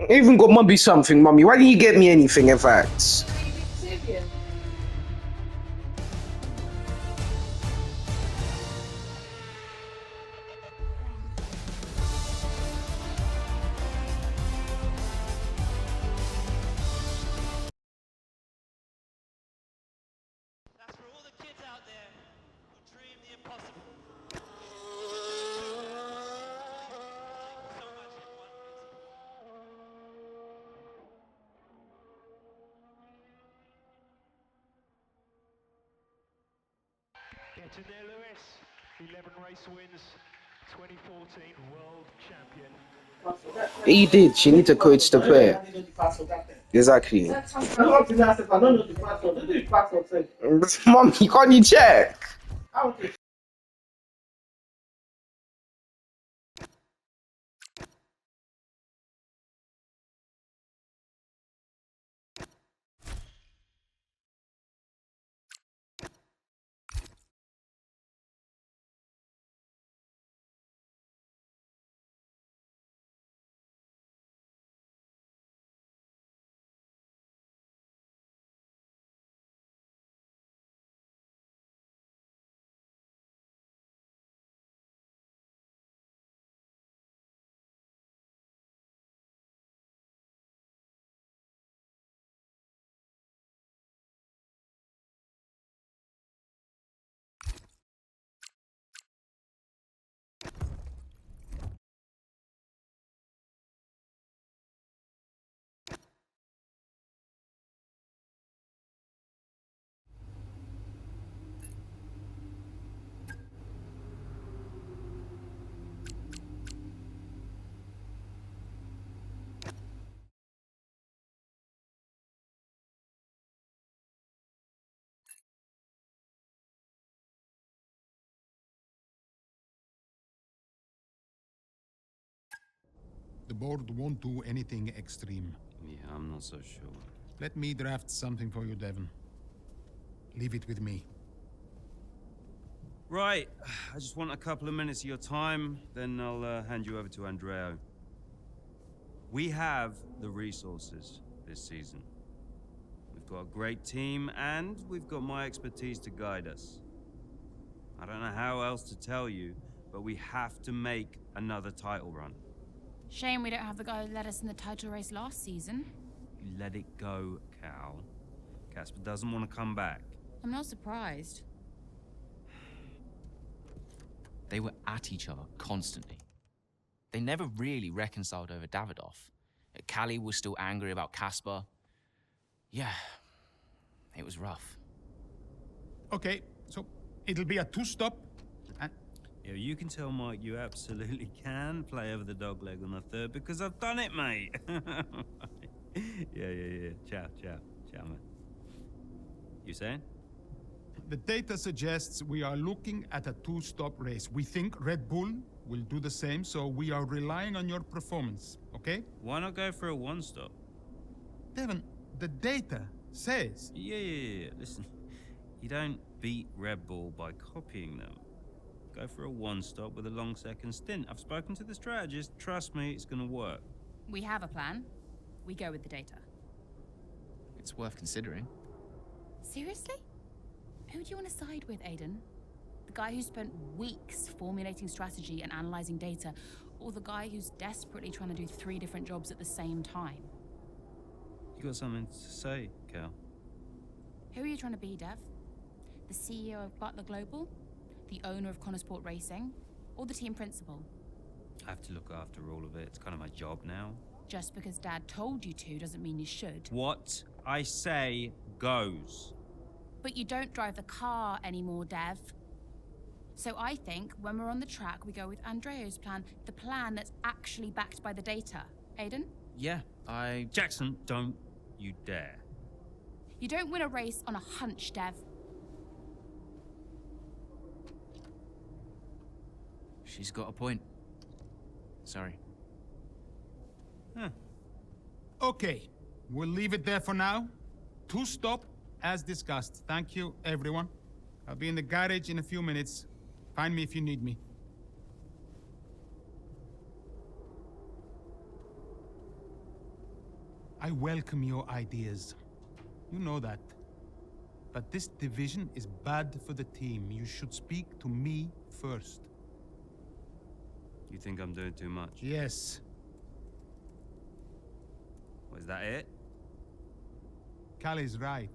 I even got Mummy something, Mummy. Why didn't you get me anything, in fact? That's for all the kids out there who dream the impossible. So much, everyone. Get in there, Lewis. 11 race wins, 2014 world champion. He did. She need to coach the player. Exactly. Mummy, can't you check? The board won't do anything extreme. Yeah, I'm not so sure. Let me draft something for you, Devon. Leave it with me. Right, I just want a couple of minutes of your time, then I'll hand you over to Andreo. We have the resources this season. We've got a great team, and we've got my expertise to guide us. I don't know how else to tell you, but we have to make another title run. Shame we don't have the guy who led us in the title race last season. You let it go, Cal. Casper doesn't want to come back. I'm not surprised. They were at each other constantly. They never really reconciled over Davidoff. Callie was still angry about Casper. Yeah, it was rough. Okay, so it'll be a two-stop. Yeah, you can tell Mike you absolutely can play over the dog leg on the third because I've done it, mate. Yeah. Ciao, mate. You saying? The data suggests we are looking at a two-stop race. We think Red Bull will do the same, so we are relying on your performance, okay? Why not go for a one-stop? Devon, the data says... Yeah. Listen, you don't beat Red Bull by copying them. Go for a one-stop with a long second stint. I've spoken to the strategist. Trust me, it's going to work. We have a plan. We go with the data. It's worth considering. Seriously? Who do you want to side with, Aiden? The guy who spent weeks formulating strategy and analyzing data, or the guy who's desperately trying to do 3 different jobs at the same time? You got something to say, Cal? Who are you trying to be, Dev? The CEO of Butler Global? The owner of Connorsport Racing? Or the team principal? I have to look after all of it. It's kind of my job now. Just because Dad told you to doesn't mean you should. What I say goes. But you don't drive the car anymore, Dev. So I think when we're on the track, we go with Andreo's plan, the plan that's actually backed by the data. Aiden? Yeah, Jackson, don't you dare. You don't win a race on a hunch, Dev. She's got a point. Sorry. Huh. Okay, we'll leave it there for now. Two-stop, as discussed. Thank you, everyone. I'll be in the garage in a few minutes. Find me if you need me. I welcome your ideas. You know that. But this division is bad for the team. You should speak to me first. You think I'm doing too much? Yes. Was that it? Callie's right.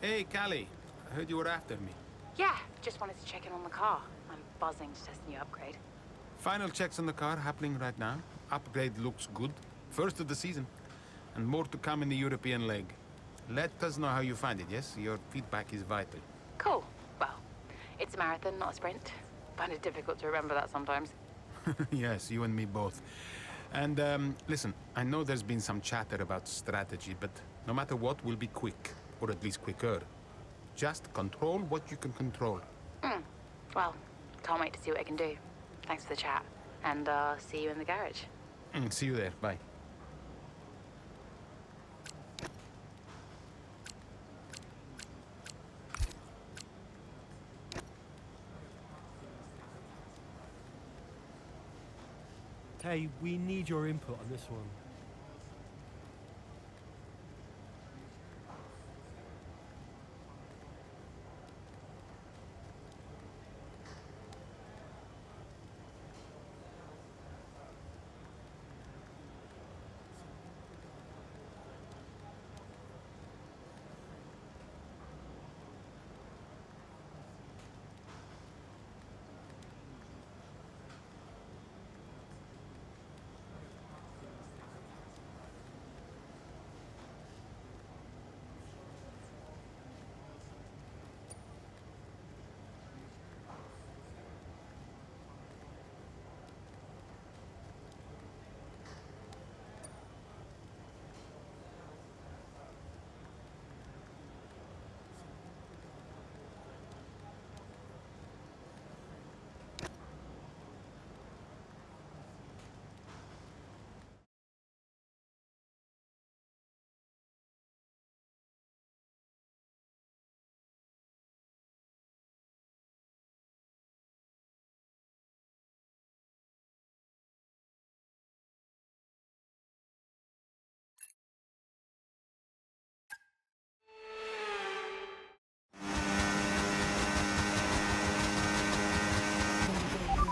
Hey, Callie. I heard you were after me. Yeah, just wanted to check in on the car. I'm buzzing to test the new upgrade. Final checks on the car happening right now. Upgrade looks good. First of the season. And more to come in the European leg. Let us know how you find it, yes? Your feedback is vital. Cool. Well, it's a marathon, not a sprint. Find it difficult to remember that sometimes. Yes, you and me both. And, listen, I know there's been some chatter about strategy, but no matter what, we'll be quick. Or at least quicker. Just control what you can control. Well, can't wait to see what I can do. Thanks for the chat. And, see you in the garage. See you there. Bye. Hey, we need your input on this one.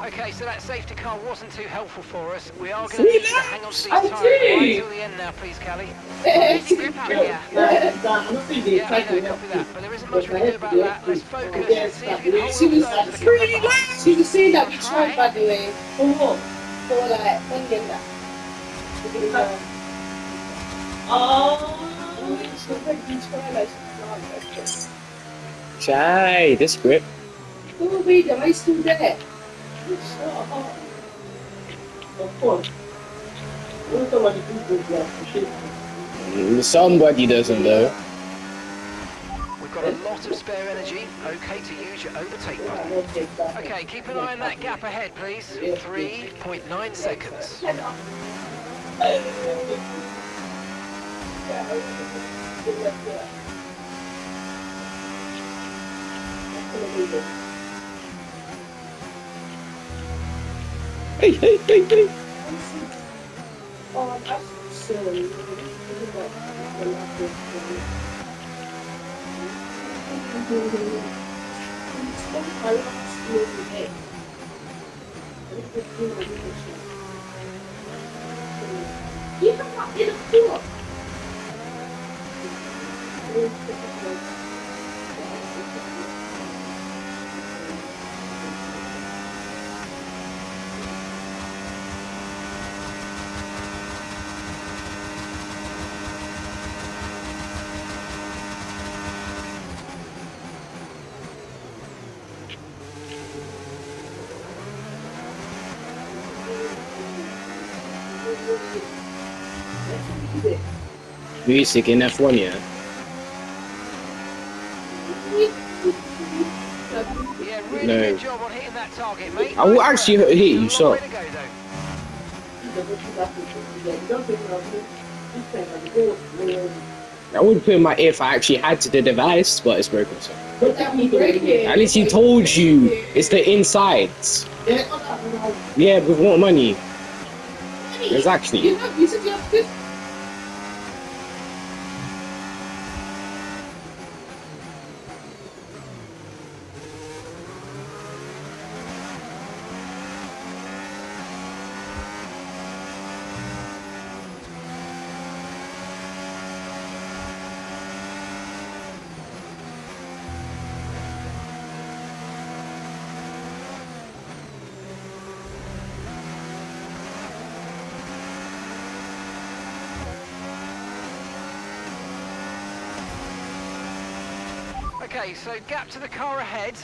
Okay, so that safety car wasn't too helpful for us. We are going to need you to hang on to these tires right till the end now, please, Callie. Easy grip out here. Yeah, I know, copy that. But there isn't much we can do about that. Let's focus and see if we can hold on to the pretty loud. She was saying that we tried, by the way. For what? For like funding that. Chai, this grip. Oh, wait, am I still there? Somebody doesn't though. We've got a lot of spare energy. Okay to use your overtake button. Okay, keep an eye on that gap ahead, please. 3.9 seconds. Hey, hey, hey, hey. Oh, that's silly. You have not been a fool. Music in F1, yeah. Yeah, really No. good job on hitting that target, mate. I will actually hit you, Long so. way to go, though. I would put in my ear if I actually had the device, but it's broken. So. But that means breaking. At least he told you it's the insides. Yeah, with what money? Exactly. You said you have 50. Okay, so gap to the car ahead.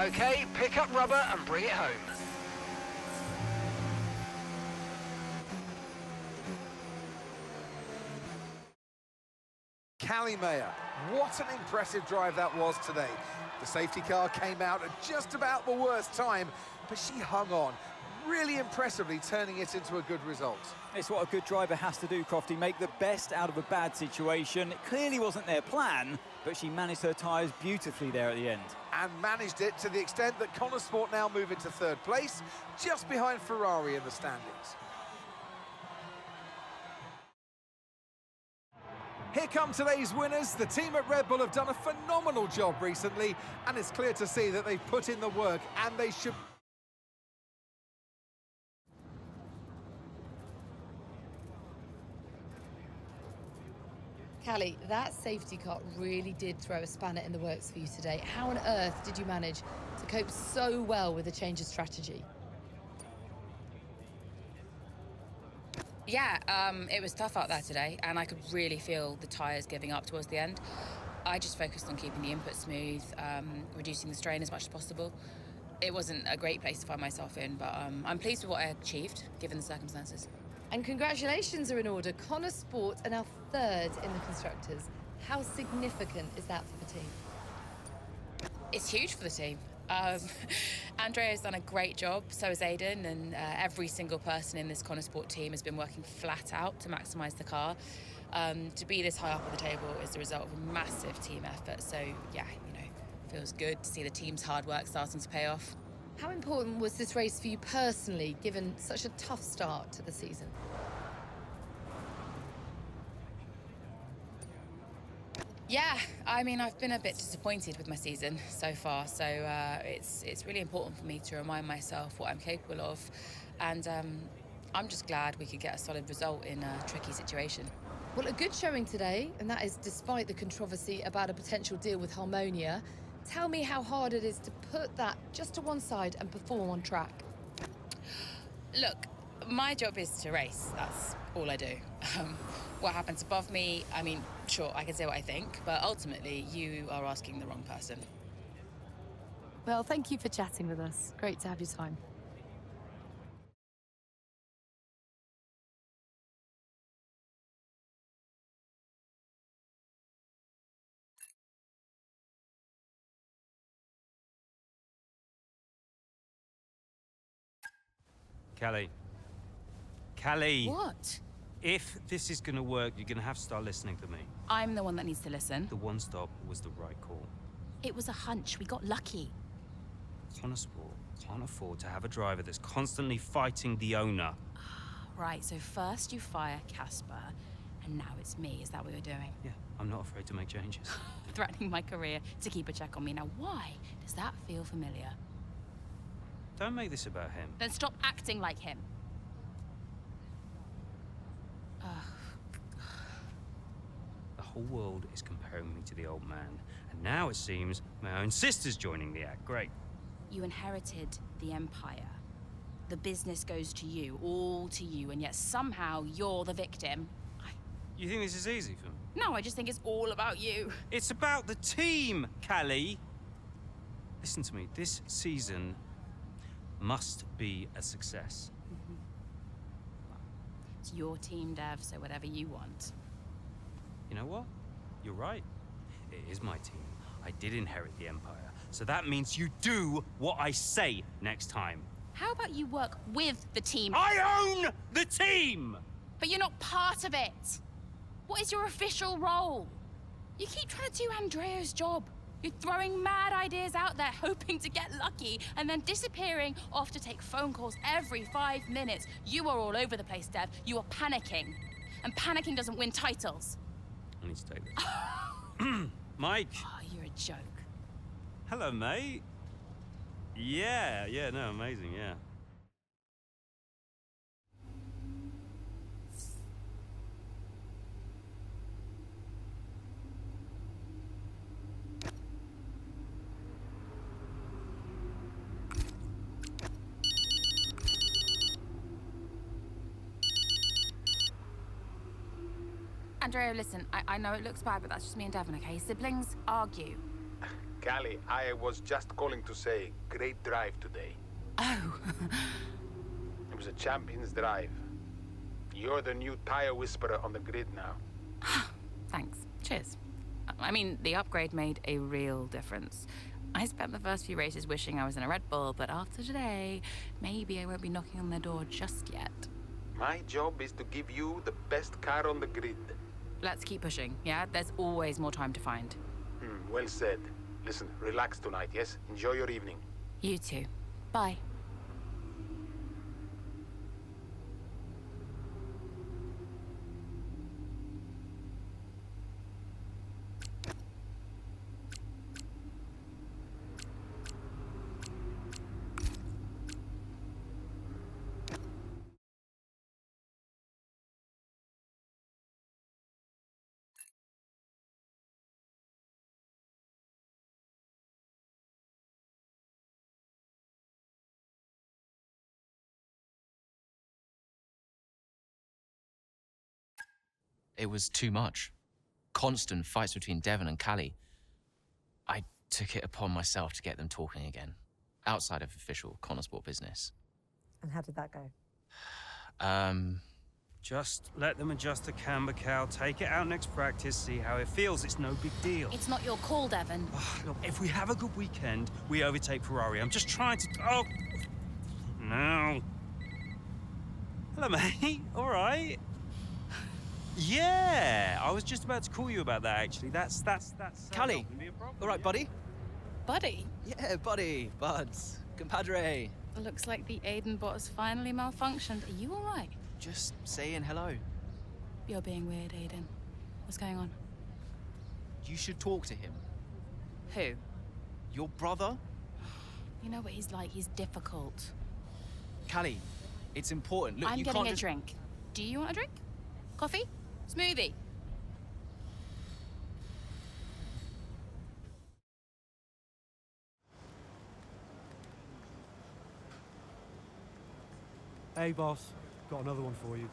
Okay, pick up rubber and bring it home. Callie Mayer, what an impressive drive that was today. The safety car came out at just about the worst time, but she hung on, really impressively turning it into a good result. It's what a good driver has to do, Crofty, make the best out of a bad situation. It clearly wasn't their plan, but she managed her tyres beautifully there at the end. And managed it to the extent that Connor Sport now move into third place, just behind Ferrari in the standings. Here come today's winners. The team at Red Bull have done a phenomenal job recently, and it's clear to see that they've put in the work, and they should... Callie, that safety car really did throw a spanner in the works for you today. How on earth did you manage to cope so well with the change of strategy? Yeah, it was tough out there today, and I could really feel the tyres giving up towards the end. I just focused on keeping the input smooth, reducing the strain as much as possible. It wasn't a great place to find myself in, but I'm pleased with what I achieved, given the circumstances. And congratulations are in order. Connor Sport are now third in the Constructors. How significant is that for the team? It's huge for the team. Andrea's done a great job, so has Aiden, and every single person in this Connor Sport team has been working flat out to maximise the car. To be this high up on the table is the result of a massive team effort, so yeah, feels good to see the team's hard work starting to pay off. How important was this race for you personally, given such a tough start to the season? Yeah, I mean, I've been a bit disappointed with my season so far, so it's really important for me to remind myself what I'm capable of, and I'm just glad we could get a solid result in a tricky situation. Well, a good showing today, and that is despite the controversy about a potential deal with Harmonia. Tell me how hard it is to put that just to one side and perform on track. Look, my job is to race. That's all I do. What happens above me, I mean, sure, I can say what I think, but ultimately, you are asking the wrong person. Well, thank you for chatting with us. Great to have your time. Callie. What? If this is gonna work, you're gonna have to start listening to me. I'm the one that needs to listen. The one stop was the right call. It was a hunch. We got lucky. Connor Sport can't afford to have a driver that's constantly fighting the owner. Right, so first you fire Casper, and now it's me. Is that what you're doing? Yeah, I'm not afraid to make changes. Threatening my career to keep a check on me. Now, why does that feel familiar? Don't make this about him. Then stop acting like him. The whole world is comparing me to the old man. And now it seems my own sister's joining the act. Great. You inherited the Empire. The business goes to you, all to you, and yet somehow you're the victim. You think this is easy for me? No, I just think it's all about you. It's about the team, Callie. Listen to me. This season must be a success. It's your team, Dev, so whatever you want. You know what? You're right. It is my team. I did inherit the Empire. So that means you do what I say next time. How about you work with the team? I own the team! But you're not part of it. What is your official role? You keep trying to do Andrea's job. You're throwing mad ideas out there, hoping to get lucky, and then disappearing off to take phone calls every 5 minutes. You are all over the place, Dev. You are panicking. And panicking doesn't win titles. I need to take this. Mike! Oh, you're a joke. Hello, mate. Yeah, no, amazing, yeah. Andrea, listen, I know it looks bad, but that's just me and Devon, okay? Siblings argue. Callie, I was just calling to say, great drive today. Oh. It was a champion's drive. You're the new tire whisperer on the grid now. Thanks. Cheers. I mean, the upgrade made a real difference. I spent the first few races wishing I was in a Red Bull, but after today, maybe I won't be knocking on their door just yet. My job is to give you the best car on the grid. Let's keep pushing, yeah? There's always more time to find. Well said. Listen, relax tonight, yes? Enjoy your evening. You too. Bye. It was too much. Constant fights between Devon and Callie. I took it upon myself to get them talking again, outside of official Connor Sport business. And how did that go? Just let them adjust the camber cowl, take it out next practice, see how it feels. It's no big deal. It's not your call, Devon. Look, if we have a good weekend, we overtake Ferrari. I'm just trying to... Oh! No. Hello, mate. All right. Yeah, I was just about to call you about that, actually. That's Callie, all right, buddy? Buddy? Yeah, buddy, buds, compadre. Looks like the Aiden bot has finally malfunctioned. Are you all right? Just saying hello. You're being weird, Aiden. What's going on? You should talk to him. Who? Your brother? You know what he's like. He's difficult. Callie, it's important. Look, I'm you getting can't a just... drink. Do you want a drink? Coffee? Smoothie? Hey, boss. Got another one for you.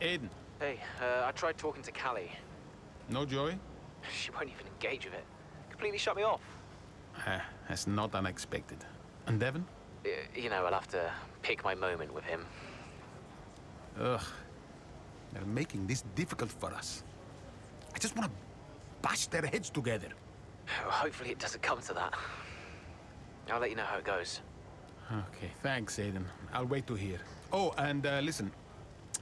Aiden. Hey, I tried talking to Callie. No joy? She won't even engage with it. Completely shut me off. That's not unexpected. And Devon? You know, I'll have to pick my moment with him. Ugh. They're making this difficult for us. I just want to bash their heads together. Well, hopefully it doesn't come to that. I'll let you know how it goes. Okay, thanks, Aiden. I'll wait to hear. Oh, and listen.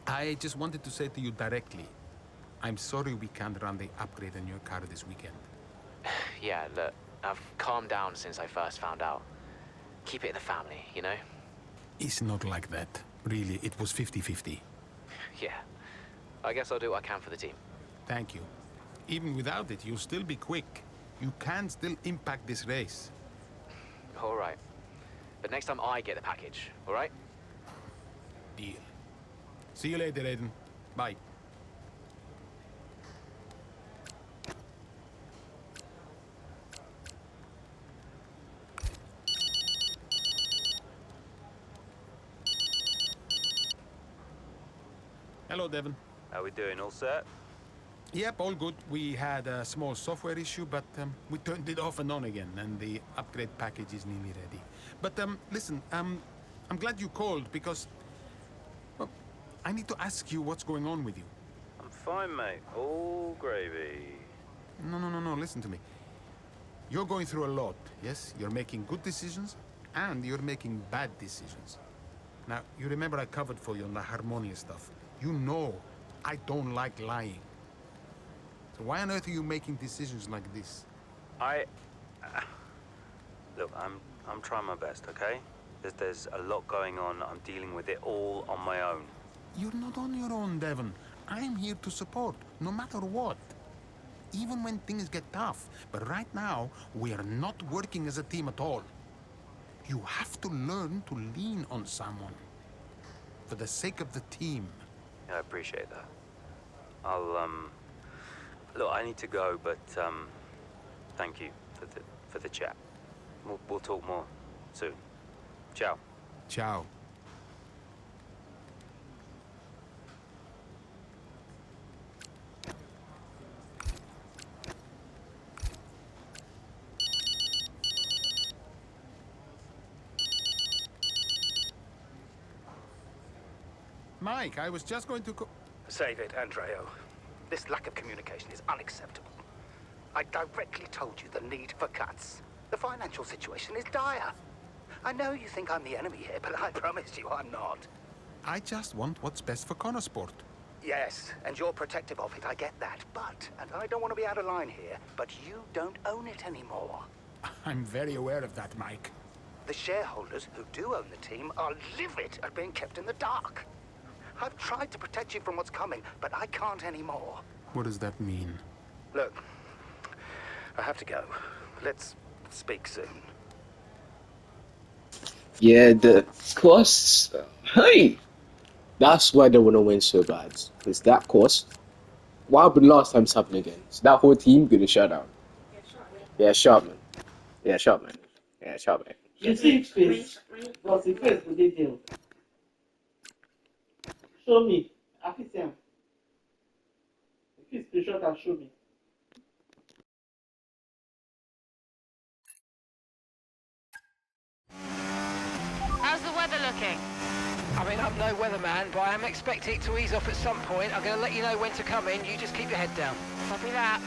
I just wanted to say to you directly, I'm sorry we can't run the upgrade on your car this weekend. Yeah, look, I've calmed down since I first found out. Keep it in the family, you know? It's not like that. Really, it was 50-50. Yeah. I guess I'll do what I can for the team. Thank you. Even without it, you'll still be quick. You can still impact this race. All right. But next time I get the package, all right? Deal. See you later, Aiden. Bye. Hello, Devon. How we doing? All set? Yep, all good. We had a small software issue, but we turned it off and on again, and the upgrade package is nearly ready. But listen, I'm glad you called because, well, I need to ask you what's going on with you. I'm fine, mate. All gravy. No, listen to me. You're going through a lot, yes? You're making good decisions, and you're making bad decisions. Now, you remember I covered for you on the Harmonia stuff. You know I don't like lying. So why on earth are you making decisions like this? Look, I'm trying my best, okay? There's a lot going on. I'm dealing with it all on my own. You're not on your own, Devon. I'm here to support, no matter what. Even when things get tough. But right now, we are not working as a team at all. You have to learn to lean on someone. For the sake of the team. Yeah, I appreciate that. Look, I need to go, but, thank you for the chat. We'll talk more soon. Ciao. Ciao. Mike, I was just going to Save it, Andreo. This lack of communication is unacceptable. I directly told you the need for cuts. The financial situation is dire. I know you think I'm the enemy here, but I promise you I'm not. I just want what's best for Connorsport. Yes, and you're protective of it, I get that. But, and I don't want to be out of line here, but you don't own it anymore. I'm very aware of that, Mike. The shareholders who do own the team are livid at being kept in the dark. I've tried to protect you from what's coming, but I can't anymore. What does that mean? Look, I have to go. Let's speak soon. Yeah, the costs. Hey, that's why they want to win so bad. Because that cost. What happened last time it's happening again? So that whole team gonna shut down. Yeah, Sharpman. Yeah, Sharpman. Yeah, Sharpman. You see face. What's the face for the deal? Show me. I can see him. If you screenshot and show me. How's the weather looking? I mean, I'm no weatherman, but I am expecting it to ease off at some point. I'm going to let you know when to come in. You just keep your head down. Copy that.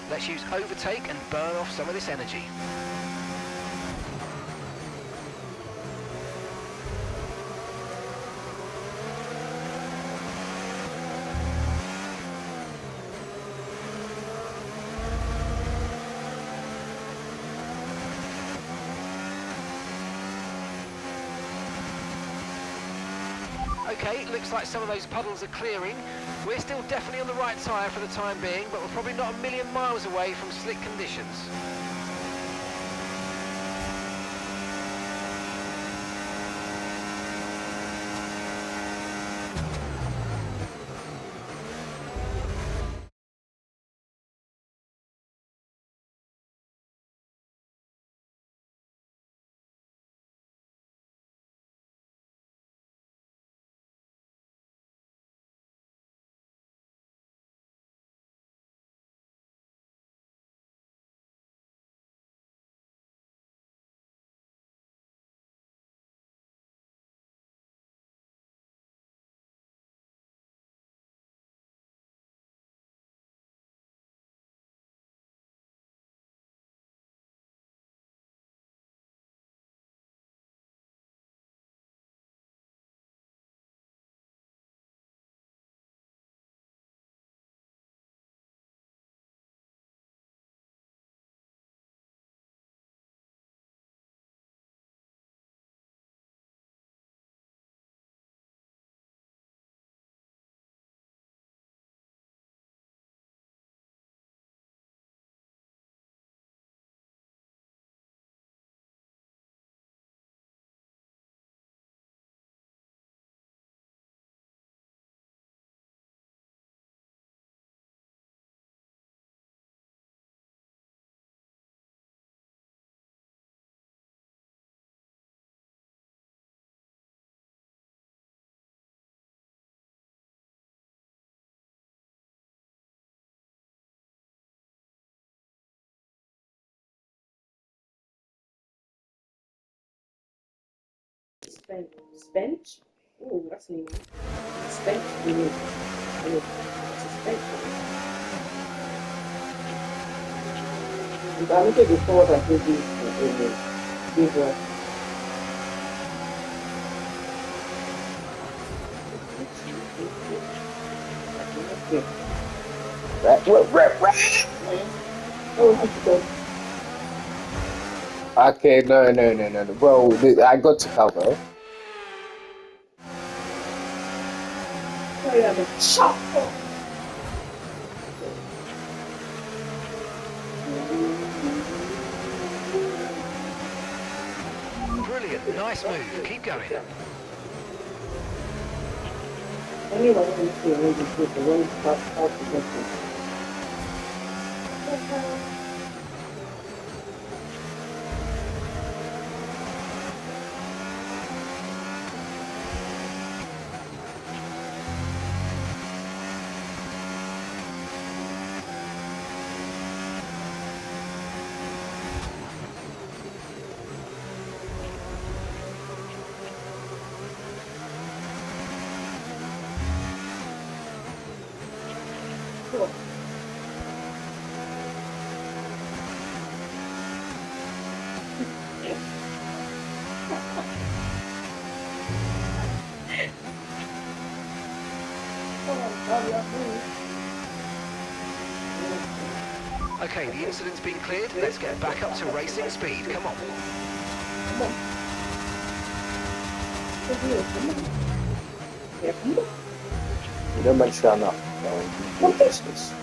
Let's use overtake and burn off some of this energy. Okay, looks like some of those puddles are clearing. We're still definitely on the right tyre for the time being, but we're probably not a million miles away from slick conditions. Spench? Oh, that's new. Spench. I'm going to before that this is Okay, no. Bro, I got to cover. Brilliant, nice move. Keep going. Anyone can see really good. The one stop out to get Okay, the incident's been cleared. Let's get back up to racing speed. Come on. You don't mind shutting up. What is this?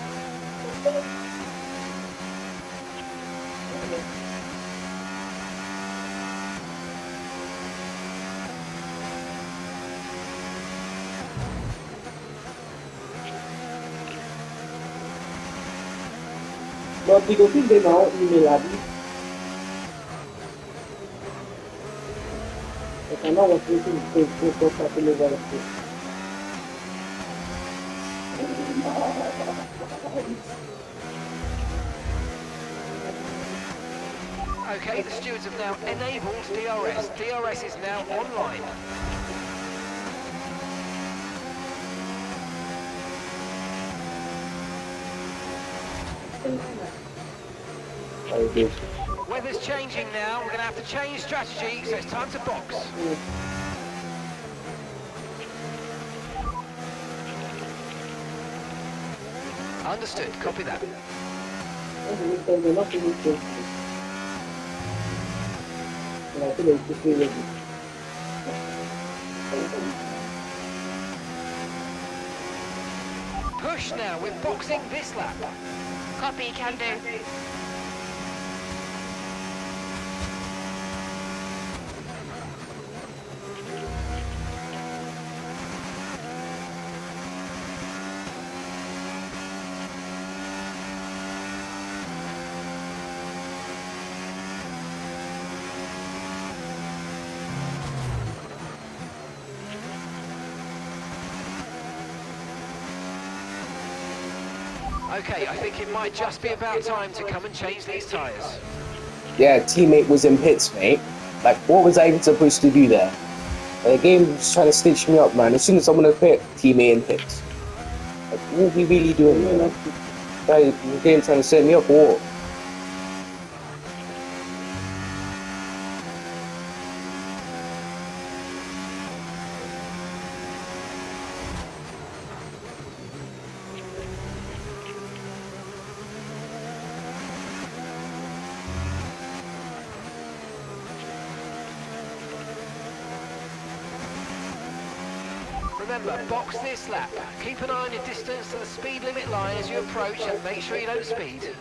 But you go see them now email Abby. I cannot was waiting to go happen over the place. Okay, the stewards have now enabled DRS. DRS is now online. Weather's changing now. We're going to have to change strategy, so it's time to box. Understood. Copy that. Push now. We're boxing this lap. Copy, can do. Okay, I think it might just be about time to come and change these tyres. Yeah, teammate was in pits, mate. Like, what was I even supposed to do there? The game was trying to stitch me up, man. As soon as someone pit, teammate in pits. Like, what are we really doing, man? The game trying to set me up or what? Remember, box this lap. Keep an eye on your distance to the speed limit line as you approach and make sure you don't speed.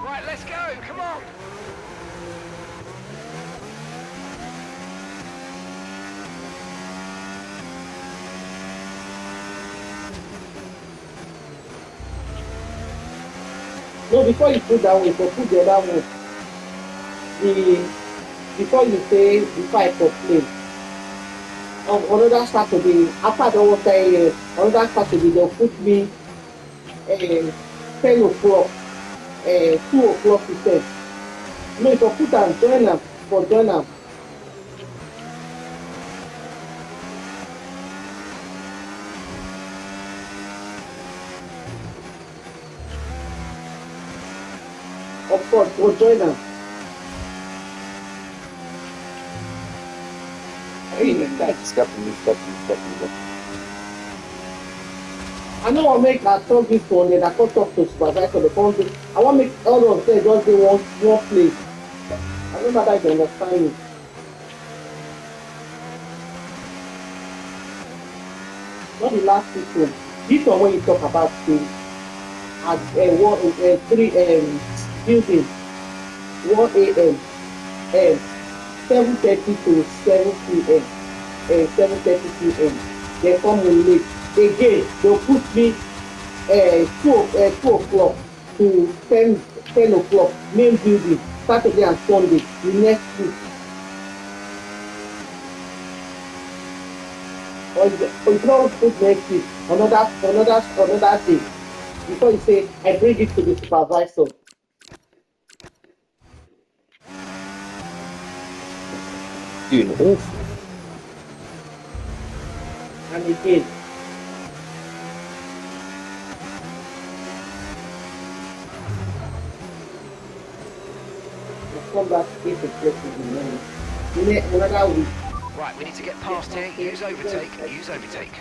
Right, let's go, come on! No, before you put that one, you put the other one. Before you say, before I complain, another Saturday, after the whole time, another Saturday, they'll put me 10 o'clock, 2 o'clock instead. No, if I put them, join them, for join them. Of course, we'll join them. I know I'll make that talk this one, then I can talk to supervisor the phone. I want to make all of them just do one place. I don't know that you understand me. Not the last one. This one when you talk about things at 3 building 1 a.m. and 7:30 to 7 p.m. 7:30 p.m. They come in late. Again, they'll put me 2 o'clock to 10 o'clock, main building, Saturday and Sunday, the next week. or you can always put next week, another day. Before you say, I bring it to the supervisor. Doing awful. And again. Come back 8 o'clock in the morning. Another week. Right, we need to get past here. Use overtake. Use overtake.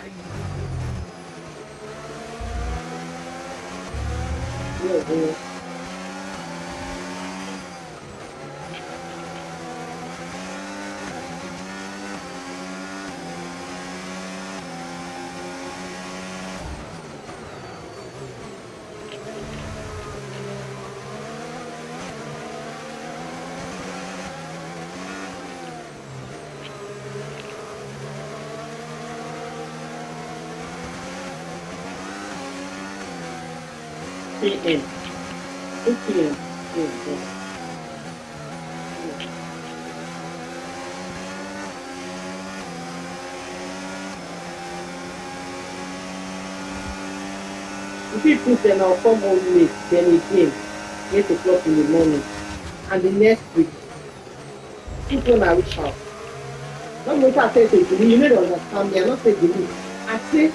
Yeah. PM. 2 PM. Yeah. If you put them, I'll come home late, then again, 8 o'clock in the morning. And the next week, people when I reach out. Not make I say to you, you need to understand me, I'm not saying to you. I say,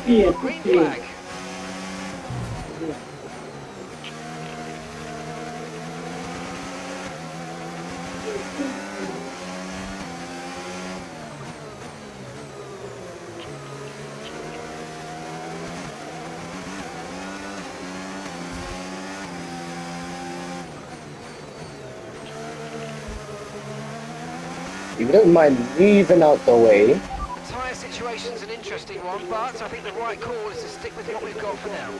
PM, Green PM. flag. If you don't mind moving out the way. The tyre situation's an interesting one, but I think the right call is to stick with what we've got for now.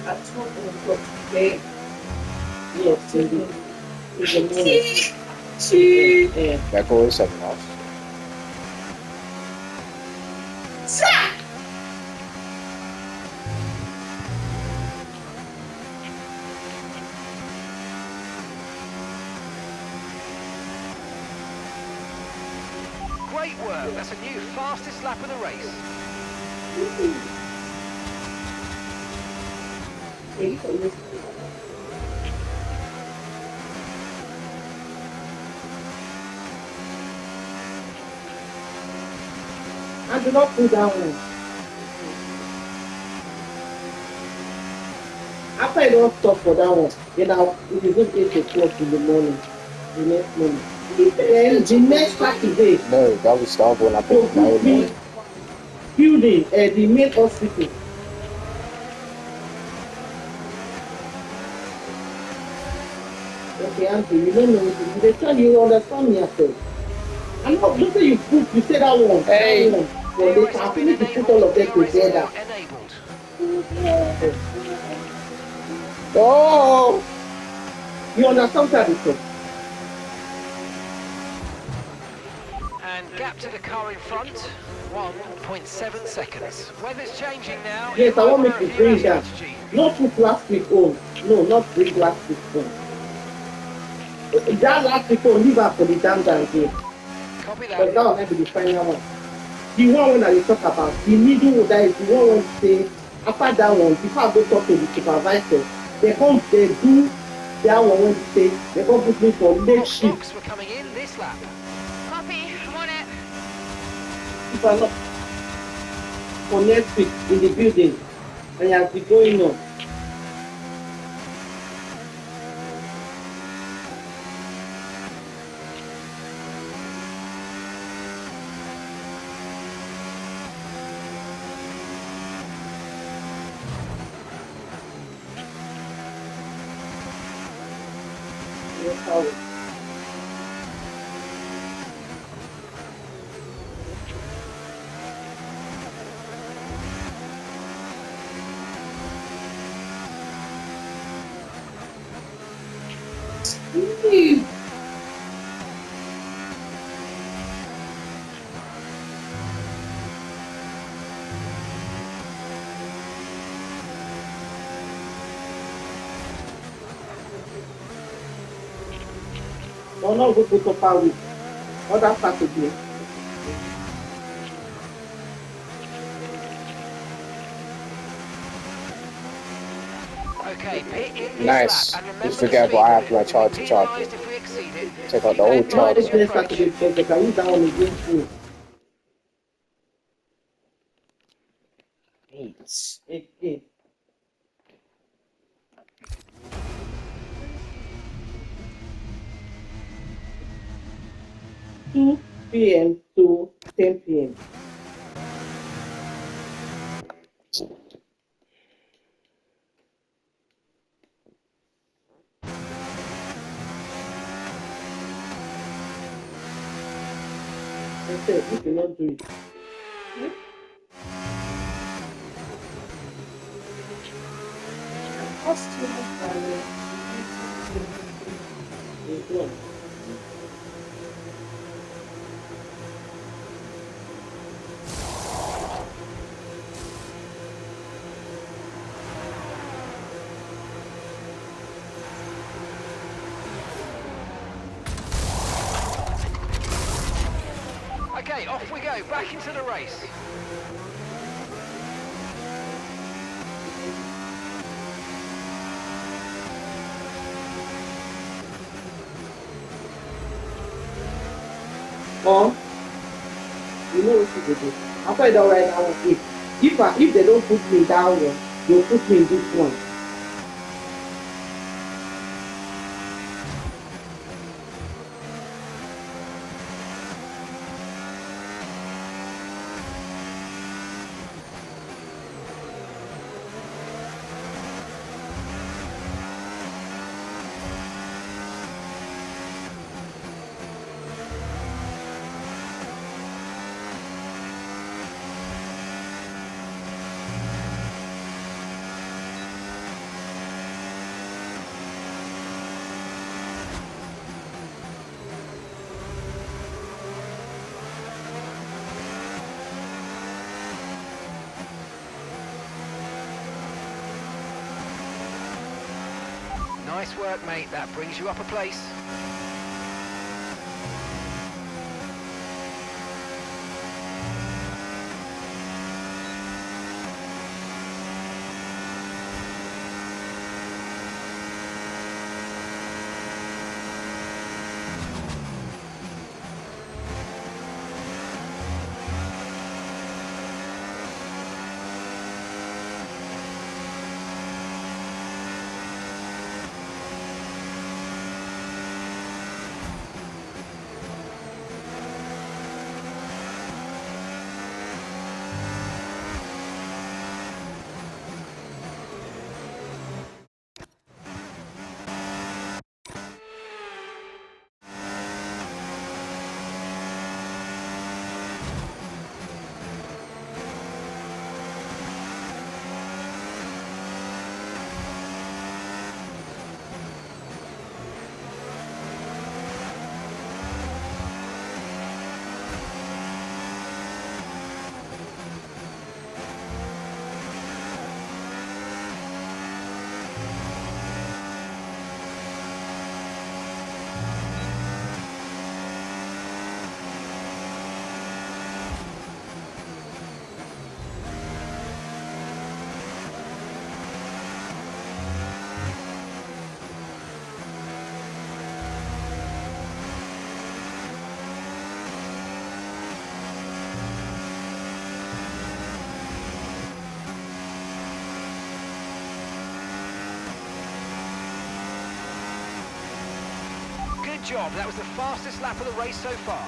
At 12 o'clock today. Yes, indeed. In the morning. Yeah. That goes second half. Great work. That's a new fastest lap of the race. I do not put that one. After I don't stop for that one, then it is not 8 o'clock in the morning. The next morning. Then the next Saturday. No, that was the other one I picked my own morning. Building the main hospital. Okay, Andrew, you don't know what they tell you understand me yourself. I'm not looking you put you say that one. Hey. That one. But they can actually put all of them together. Oh! You understand that before? And gap to the car in front, 1.7 seconds. Weather's changing now. Yes, I want to make you bring that. Not put plastic on. No, not bring plastic on. That plastic on, leave her for the damn down here. Copy Because that. that will not be the final one. The one that we talk about, the middle that is the one when say, after that one, before I go talk to the supervisor, they do that one when they say, they come put me for late shift. We're coming in this lap. Copy, I'm on it. If I not for next week in the building, and you have to going on. No, not go to Upper Week. Other Saturday. Okay, pit in this Nice. lap, and remember Just the forget speed what I have limit. my charge We'll to be charge penalised it. if we exceed it. Check out the Keep old that in No, mind they as you play approach. Saturday because they can use that one against me. 8. 2 p.m. to 10 p.m. They say if you not do it. Cost too much money. They don't. Okay, off we go, back into the race. Or you know what you do. After I don't write down if they don't put me down one, they'll put me in this one. Nice work, mate. That brings you up a place. Good job. That was the fastest lap of the race so far.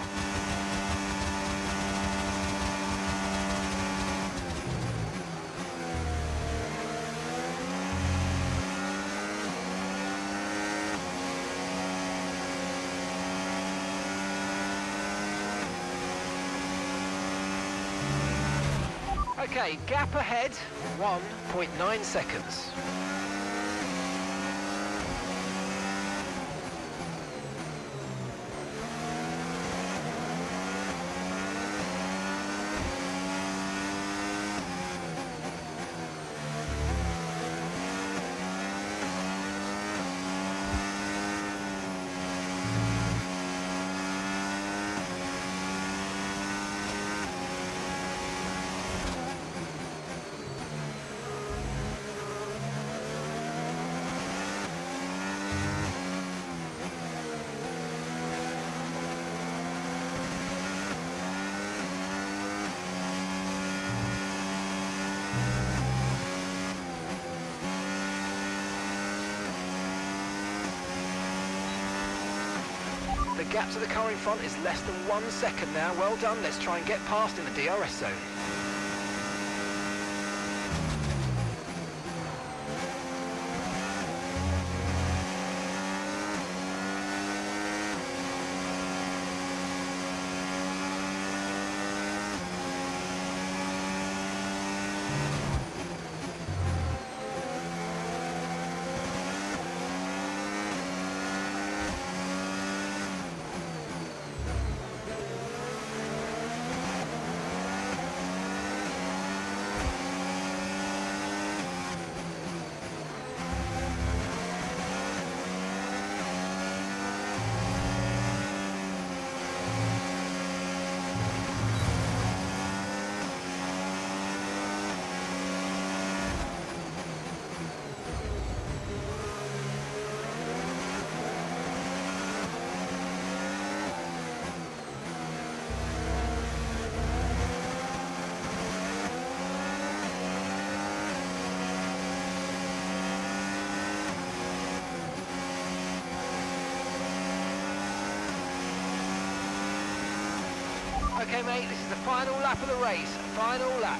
Okay, gap ahead, 1.9 seconds. The gap to the car in front is less than 1 second now. Well done. Let's try and get past in the DRS zone. Okay, mate, this is the final lap of the race. Final lap.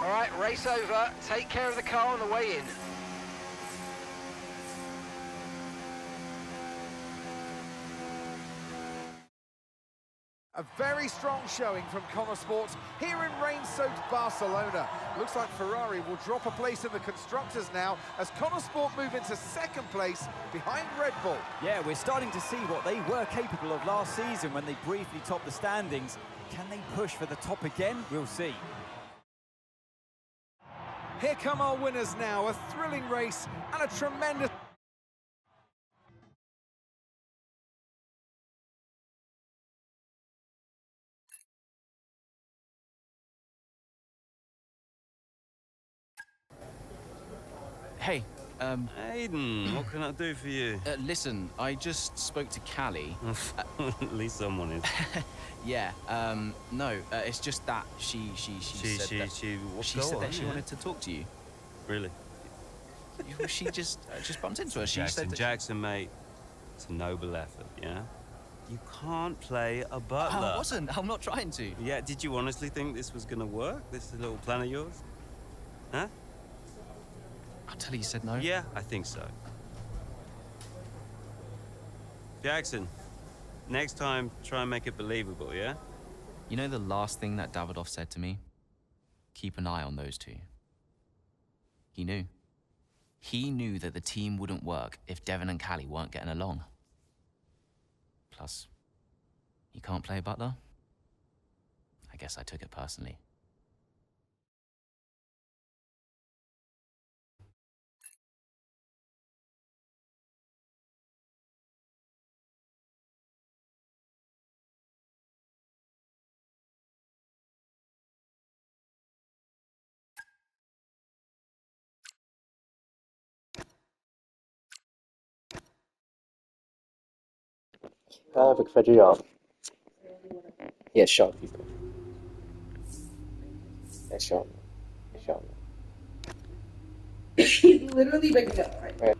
All right, race over. Take care of the car on the way in. A very strong showing from Connor Sports here in rain-soaked Barcelona. Looks like Ferrari will drop a place in the Constructors now as Connor Sport move into second place behind Red Bull. Yeah, we're starting to see what they were capable of last season when they briefly topped the standings. Can they push for the top again? We'll see. Here come our winners now, a thrilling race and a tremendous... Hey, Aiden, what can I do for you? Listen, I just spoke to Callie. At least someone is. Yeah, no, it's just that she said that she wanted to talk to you. Really? She just bumped into her. She Jackson, said that Jackson, mate, it's a noble effort, yeah? You can't play a butler. I wasn't. I'm not trying to. Yeah, did you honestly think this was gonna work? This little plan of yours? Huh? Until you said no. Yeah, I think so. Jackson, next time, try and make it believable, yeah? You know the last thing that Davidoff said to me? Keep an eye on those two. He knew. He knew that the team wouldn't work if Devon and Callie weren't getting along. Plus, you can't play butler? I guess I took it personally. Perfect for the job. Yeah, shot people. Yeah, shot. Shot. He's literally making up right.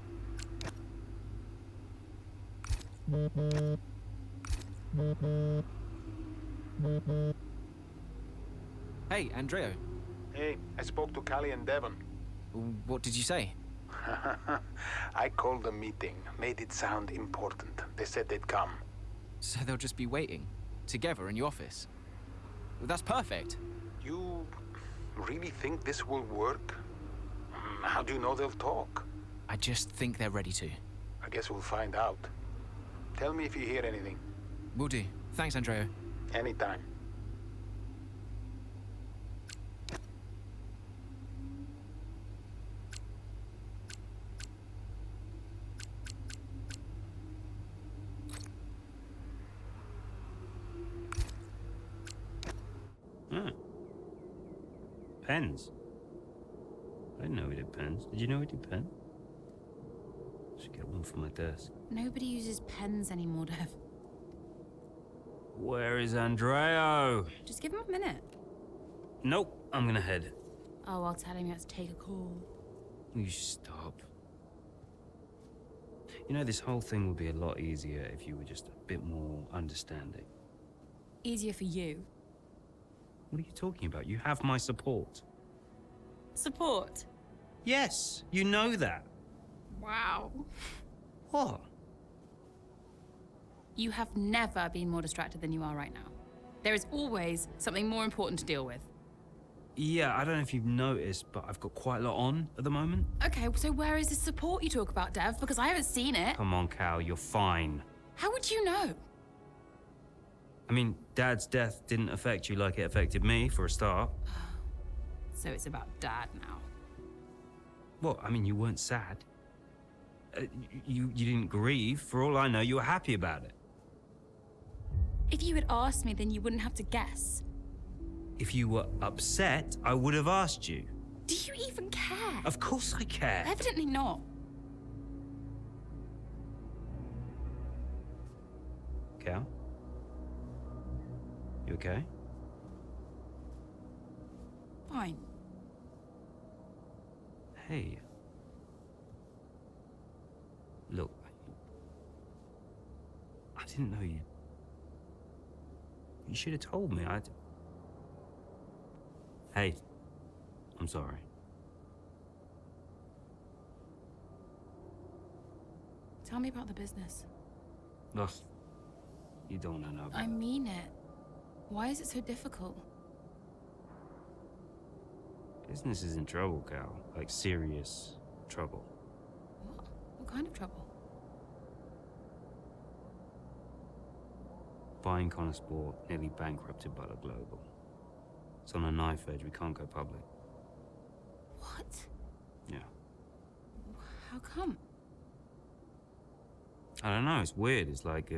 Hey, Andreo. Hey, I spoke to Callie and Devon. What did you say? I called a meeting, made it sound important. They said they'd come. So they'll just be waiting, together in your office? Well, that's perfect. You really think this will work? How do you know they'll talk? I just think they're ready to. I guess we'll find out. Tell me if you hear anything. Will do. Thanks, Andreo. Anytime. Pens? I didn't know we did pens. Did you know we did pens? Should get one for my desk. Nobody uses pens anymore, Dev. Where is Andreo? Just give him a minute. Nope, I'm gonna head. Oh, I'll tell him you have to take a call. You stop. You know, this whole thing would be a lot easier if you were just a bit more understanding. Easier for you. What are you talking about? You have my support. Support? Yes, you know that. Wow. What? You have never been more distracted than you are right now. There is always something more important to deal with. Yeah, I don't know if you've noticed, but I've got quite a lot on at the moment. Okay, so where is the support you talk about, Dev? Because I haven't seen it. Come on, Cal, you're fine. How would you know? I mean, Dad's death didn't affect you like it affected me, for a start. So it's about Dad now. Well, I mean, you weren't sad. You didn't grieve. For all I know, you were happy about it. If you had asked me, then you wouldn't have to guess. If you were upset, I would have asked you. Do you even care? Of course I care. Evidently not. Cal? You okay? Fine. Hey. Look. I didn't know you. You should have told me. Hey. I'm sorry. Tell me about the business. Ugh. You don't want to know. I mean it. Why is it so difficult? Business is in trouble, Cal. Like, serious trouble. What? What kind of trouble? Buying Connor Sport nearly bankrupted Butler Global. It's on a knife edge. We can't go public. What? Yeah. How come? I don't know. It's weird. It's like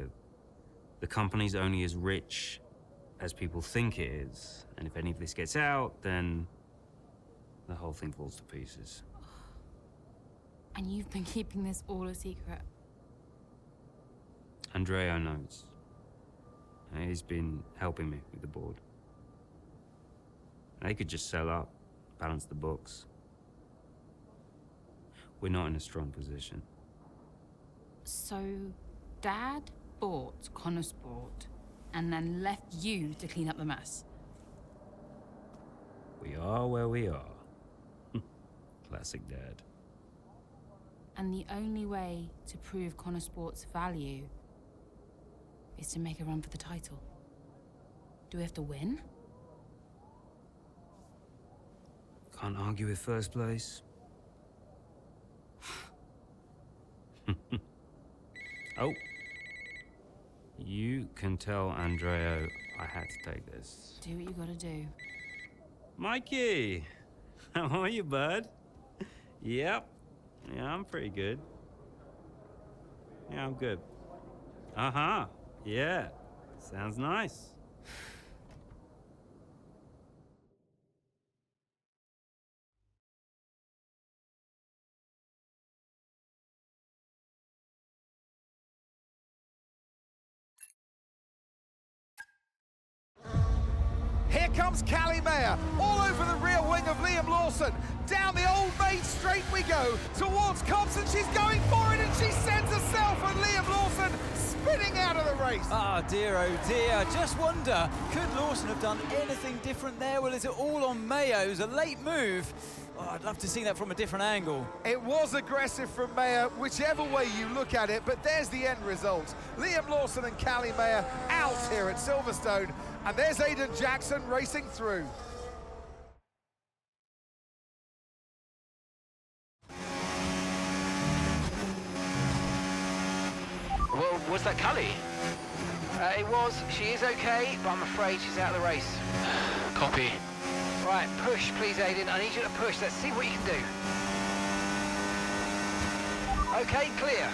the company's only as rich as people think it is. And if any of this gets out, then the whole thing falls to pieces. And you've been keeping this all a secret? Andreo knows. He's been helping me with the board. They could just sell up, balance the books. We're not in a strong position. So, Dad bought Connor Sport and then left you to clean up the mess? We are where we are. Classic Dad. And the only way to prove Connor Sport's value is to make a run for the title. Do we have to win? Can't argue with first place. Oh. You can tell Andreo I had to take this. Do what you gotta do. Mikey! How are you, bud? Yep. Yeah, I'm pretty good. Yeah, I'm good. Uh-huh. Yeah. Sounds nice. Here comes Callie Mayer, all over the rear wing of Liam Lawson. Lawson. Down the Old Maid Straight we go towards Cobbs, and she's going for it, and she sends herself and Liam Lawson spinning out of the race. Ah, dear, oh dear. Just wonder, could Lawson have done anything different there? Well, is it all on Mayo? It was a late move. Oh, I'd love to see that from a different angle. It was aggressive from Mayer, whichever way you look at it, but there's the end result. Liam Lawson and Callie Mayer out here at Silverstone, and there's Aidan Jackson racing through. Well, was that Callie? It was. She is okay, but I'm afraid she's out of the race. Copy. Right, push, please, Aidan. I need you to push. Let's see what you can do. Okay, clear.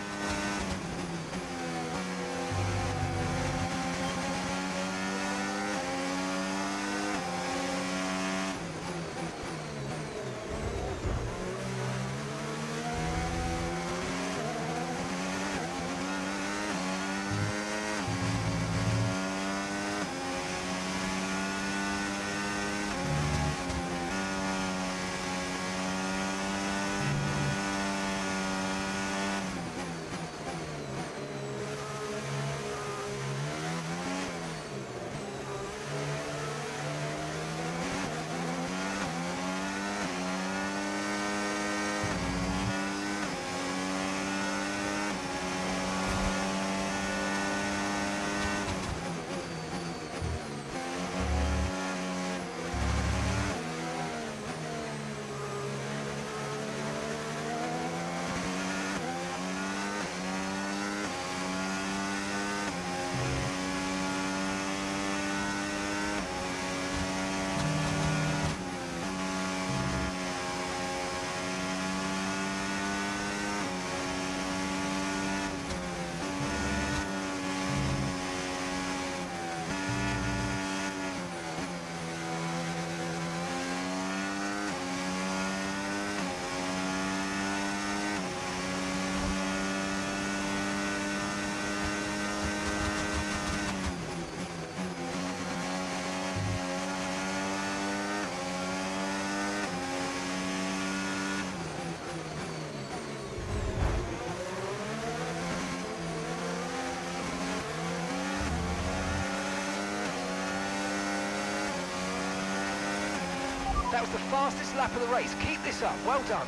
That was the fastest lap of the race. Keep this up. Well done.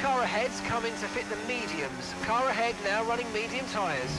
Car ahead's coming to fit the mediums. Car ahead now running medium tyres.